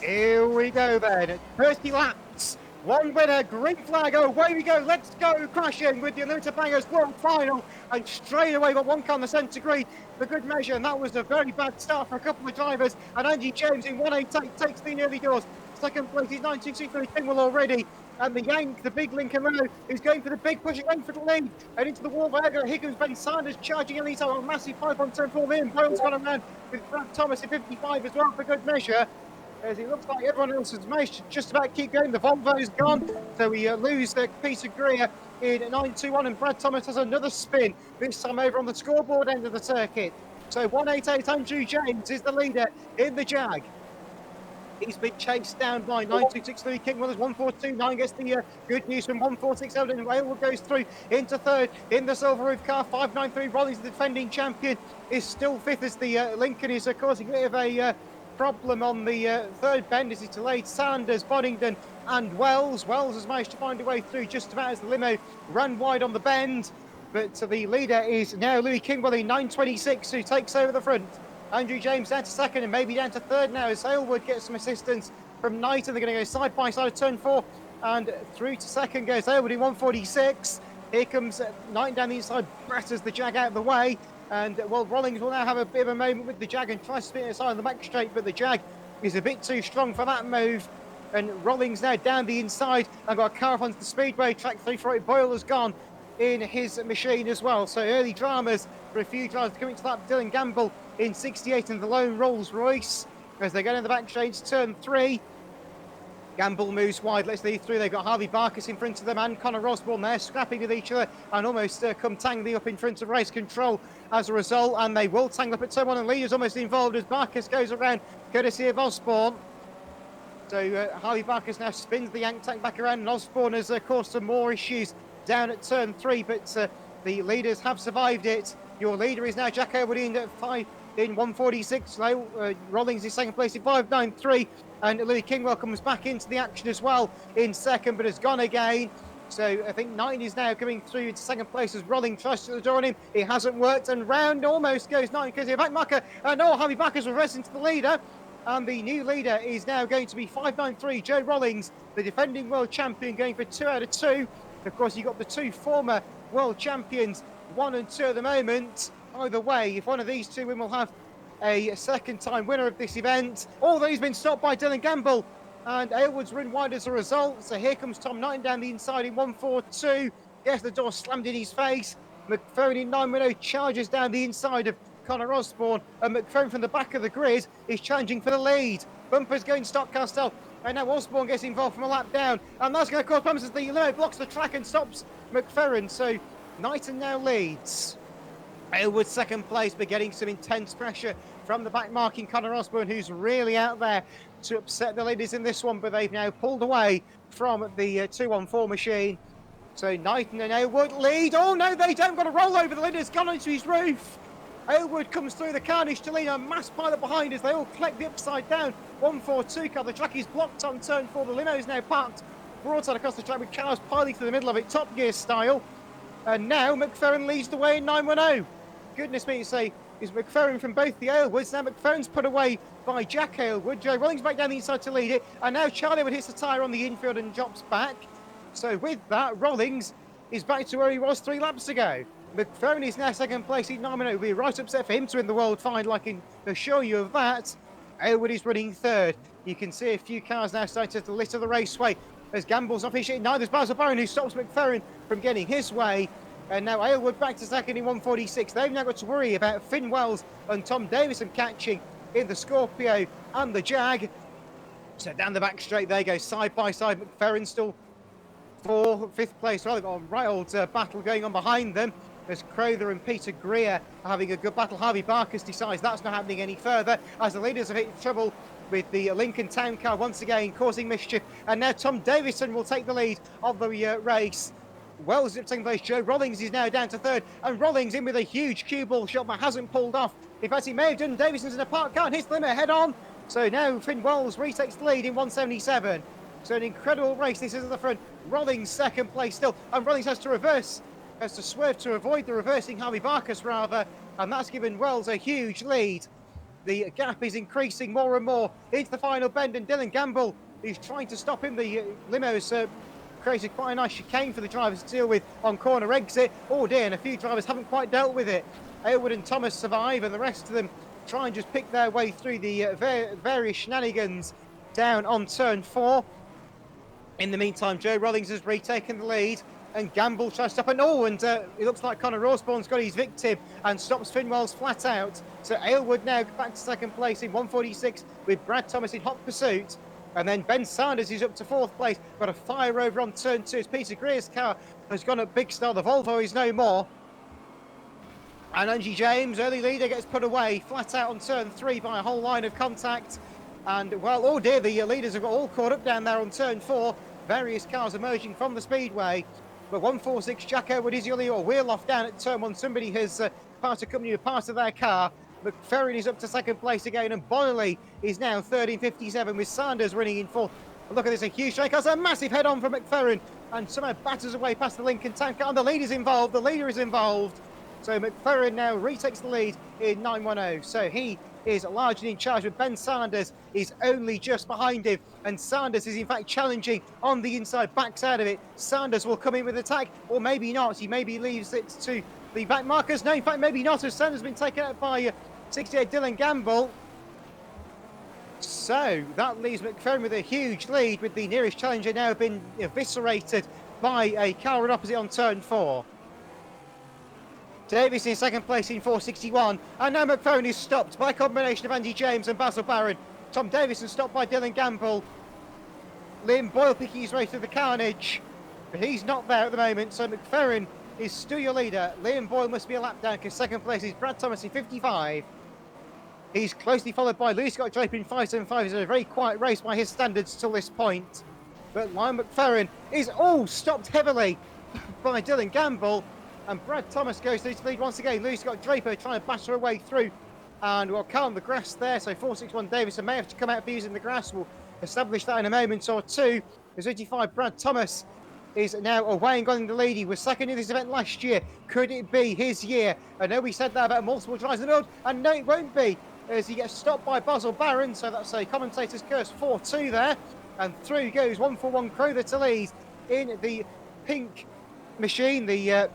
Here we go then, 30 laps, one winner, green flag, away we go, let's go, crashing with the Unlimited Bangers World Final, and straight away got one car on the centre green for good measure, and that was a very bad start for a couple of drivers, and Andy James in 188 takes the early doors. Second place is 1963 Kingwell already, and the Yank, the big Lincoln Renault, is going for the big push again for the lead, and into the wall by Edgar Higgins, Ben Sanders charging Elisa on a massive 5 on turn 4 in, Boyle's gone around with Brad Thomas at 55 as well for good measure. As it looks like everyone else has managed to just about keep going. The Volvo's gone, so we lose Peter Greer in 921, and Brad Thomas has another spin, this time over on the scoreboard end of the circuit. So 188 Andrew James is the leader in the Jag. He's been chased down by 9263 Kingwell as 1429 gets the good news from 146 Eldon. Aylward goes through into third in the silver roof car. 593 Rollins, the defending champion, is still fifth as the Lincoln is causing a bit of a problem on the third bend as he's delayed Sanders, Boddington and Wells. Wells has managed to find a way through just about as the limo ran wide on the bend. But the leader is now Louis Kingwell in 926, who takes over the front. Andrew James down to second and maybe down to third now as Aylward gets some assistance from Knighton. They're going to go side by side of turn 4 and through to second goes Aylward in 146. Here comes Knighton down the inside, presses the Jag out of the way. And, well, Rollins will now have a bit of a moment with the Jag and tries to spin it aside on the back straight, but the Jag is a bit too strong for that move. And Rollins now down the inside and got a car up onto the speedway track 3 for it. Boyle has gone in his machine as well. So early dramas for a few drivers coming to that. Dylan Gamble in 68 in the lone Rolls Royce as they go in the back straight to turn 3. Gamble moves wide, let's lead through. They've got Harvey Barkas in front of them and Connor Osborne there, scrapping with each other and almost come tangling up in front of race control as a result. And they will tangle up at turn 1 and leaders almost involved as Barkas goes around, courtesy of Osborne. So Harvey Barkas now spins the Yank tank back around, and Osborne has caused some more issues down at turn 3, but the leaders have survived it. Your leader is now Jack Aylward in 146. Rollins is second place in 593. And Louis Kingwell comes back into the action as well in second, but has gone again. So I think 9 is now coming through into second place as Rollins tries to the door on him. It hasn't worked, and round almost goes 9 because he back marker. No, Harvey Barkas will rest into the leader. And the new leader is now going to be 593, Joe Rollins, the defending world champion, going for 2 out of 2. Of course, you've got the 2 former world champions, 1 and 2 at the moment. Either way, if one of these 2 win, we'll have a second-time winner of this event. Although he's been stopped by Dylan Gamble, and Aylward's run wide as a result. So here comes Tom Knighton down the inside in 142. Gets the door slammed in his face. McFerrin in 910 charges down the inside of Connor Osborne, and McFerrin from the back of the grid is challenging for the lead. Bumpers going Stockcastle, and now Osborne gets involved from a lap down, and that's going to cause problems as the limo blocks the track and stops McFerrin. So Knighton now leads. Aylward second place, but getting some intense pressure from the back marking Connor Osborne, who's really out there to upset the leaders in this one, but they've now pulled away from the 2-1-4 machine. So Knighton and Aylward lead. Oh no, they don't. Got a roll over. The leader's gone onto his roof. Aylward comes through the carnage to lead a mass pilot behind as they all collect the upside down. 1-4-2 car. The track is blocked on turn 4. The limo is now parked broadside across the track with cars piling through the middle of it, Top Gear style. And now McFerrin leads the way in 910. Goodness me, say is McFerrin from both the Aylwards. Now McFerrin's put away by Jack Aylward. Joe Rollins back down the inside to lead it. And now Charlie Aylward hits the tyre on the infield and drops back. So with that, Rollins is back to where he was 3 laps ago. McFerrin is now second place in 910. It would be right upset for him to win the world final, I can assure you of that. Aylward is running third. You can see a few cars now starting to litter the raceway as Gamble's off his shit. Now there's Basil Barron who stops McFerrin from getting his way. And now Aylward back to second in 146. They've now got to worry about Finn Wells and Tom Davison catching in the Scorpio and the Jag. So down the back straight they go, side by side. McFerrin still 5th place. Well, they've got a right old battle going on behind them as Crowther and Peter Greer are having a good battle. Harvey Barkers decides that's not happening any further as the leaders have hit trouble with the Lincoln Town car once again causing mischief. And now Tom Davison will take the lead of the race. Wells is second place. Joe Rollins is now down to third, and Rollins in with a huge cue ball shot but hasn't pulled off. In fact, he may have done. Davison's in a parked car and hits the limit head on. So now Finn Wells retakes the lead in 177. So an incredible race. This is at the front. Rollins second place still, and Rollins has to swerve to avoid the reversing Harvey Barkers rather, and that's given Wells a huge lead. The gap is increasing more and more into the final bend, and Dylan Gamble is trying to stop him. The limo's created quite a nice chicane for the drivers to deal with on corner exit. Oh dear, and a few drivers haven't quite dealt with it. Aylward and Thomas survive, and the rest of them try and just pick their way through the various shenanigans down on turn 4. In the meantime, Joe Rollins has retaken the lead, and Gamble tries to stop it. Oh, and it looks like Connor Osborne's got his victim and stops Finn Wells flat out. So Aylward now back to second place in 146 with Brad Thomas in hot pursuit. And then Ben Sanders is up to 4th place. Got a fire over on turn 2 as Peter Greer's car has gone up big style. The Volvo is no more. And Angie James, early leader, gets put away flat out on turn 3 by a whole line of contact. And, well, oh dear, the leaders have got all caught up down there on turn 4. Various cars emerging from the speedway. But 146, Jack Aylward is the only wheel off down at turn 1. Somebody has parted company with part of their car. McFerrin is up to second place again, and Boyley is now third in 57 with Sanders running in 4th. Look at this, a huge strike. That's a massive head-on from McFerrin and somehow batters away past the Lincoln Town car. And the leader's involved. The leader is involved. So McFerrin now retakes the lead in 910. So he is largely in charge, but Ben Sanders is only just behind him. And Sanders is in fact challenging on the inside, backs out of it. Sanders will come in with attack, or maybe not. He maybe leaves it to the back markers. No, in fact, maybe not, as Sanders has been taken out by 68 Dylan Gamble. So that leaves McFerrin with a huge lead, with the nearest challenger now been eviscerated by a car run opposite on turn 4. Davis in second place in 461, and now McFerrin is stopped by a combination of Andy James and Basil Barron. Tom Davison stopped by Dylan Gamble. Liam Boyle picking his way through the carnage, but he's not there at the moment, so McFerrin is still your leader. Liam Boyle must be a lap down because second place is Brad Thomas in 55. He's closely followed by Louis Scott Draper in 575. It's a very quiet race by his standards till this point. But Liam McFerrin is all stopped heavily by Dylan Gamble. And Brad Thomas goes through to lead once again. Louis Scott Draper trying to batter her way through. And we'll calm the grass there. So 461 Davison may have to come out for using the grass. We'll establish that in a moment or two. As 85 Brad Thomas is now away and gone in the lead. He was second in this event last year. Could it be his year? I know we said that about multiple drives in the road. And no, it won't be, as he gets stopped by Basil Barron. So that's a commentator's curse 4-2 there. And through goes 141 Crowther to lead in the pink machine, the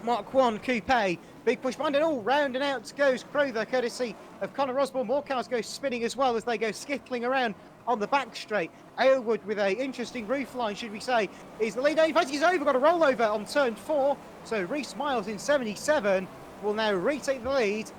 Mark 1 Coupe. Big push behind, and all round and out goes Crowther, courtesy of Connor Osborne. More cars go spinning as well as they go skittling around on the back straight. Aylward with a interesting roof line, should we say, is the lead. In fact, he's over, got a rollover on turn 4. So Reece Miles in 77 will now retake the lead,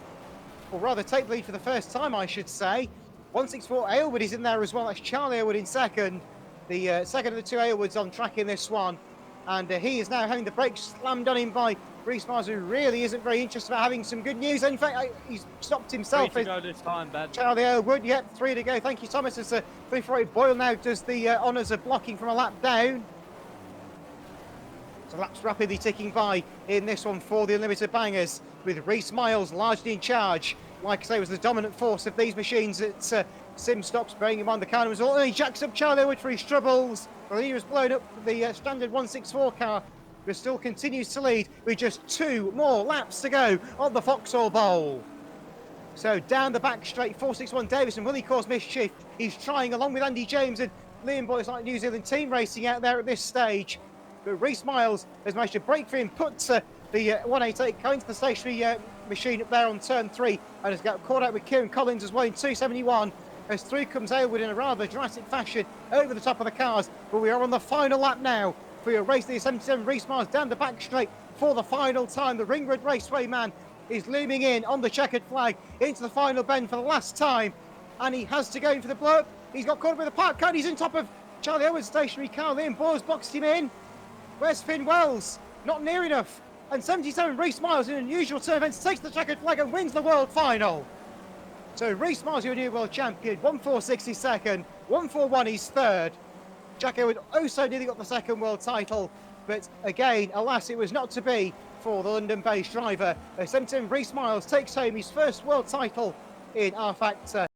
or rather take the lead for the first time, I should say. 164 Aylward is in there as well. That's Charlie Aylward in second. The second of the two Aylwards on track in this one. And he is now having the brakes slammed on him by Reece Miles, who really isn't very interested about having some good news. In fact, he's stopped himself. 3 to go this time, Ben. Charlie Elwood, yep, 3 to go. Thank you, Thomas. As 348 Boyle now does the honours of blocking from a lap down. So laps rapidly ticking by in this one for the Unlimited Bangers, with Reece Miles largely in charge. Like I say, was the dominant force of these machines at sim stops, bearing in mind the car was all. And he jacks up Charlie Elwood for his troubles. Well, he was blown up the standard 164 car, but still continues to lead with just 2 more laps to go on the Vauxhall Bowl. So down the back straight, 461 Davison, will he cause mischief? He's trying along with Andy James and Liam Boyce, like New Zealand team racing out there at this stage. But Reece Miles has managed to break free and put the 188 car into the stationary machine up there on turn 3, and has got caught out with Kieran Collins as well in 271. As through comes Aylward in a rather dramatic fashion over the top of the cars. But we are on the final lap now for your race. The 77 Reece Miles down the back straight for the final time. The Ringwood Raceway man is looming in on the checkered flag into the final bend for the last time, and he has to go in for the blow up. He's got caught with a park car. He's in top of Charlie Elwood's stationary car. Liam Boyles boxed him in. Where's Finn Wells? Not near enough. And 77 Reece Miles, in an unusual turn of events, takes the checkered flag and wins the world final. So Reece Miles, your new world champion, 1.460 second, 1.41 he's third. Jack Elwood also nearly got the second world title, but again, alas, it was not to be for the London-based driver. 77 Reece Miles takes home his first world title in R Factor.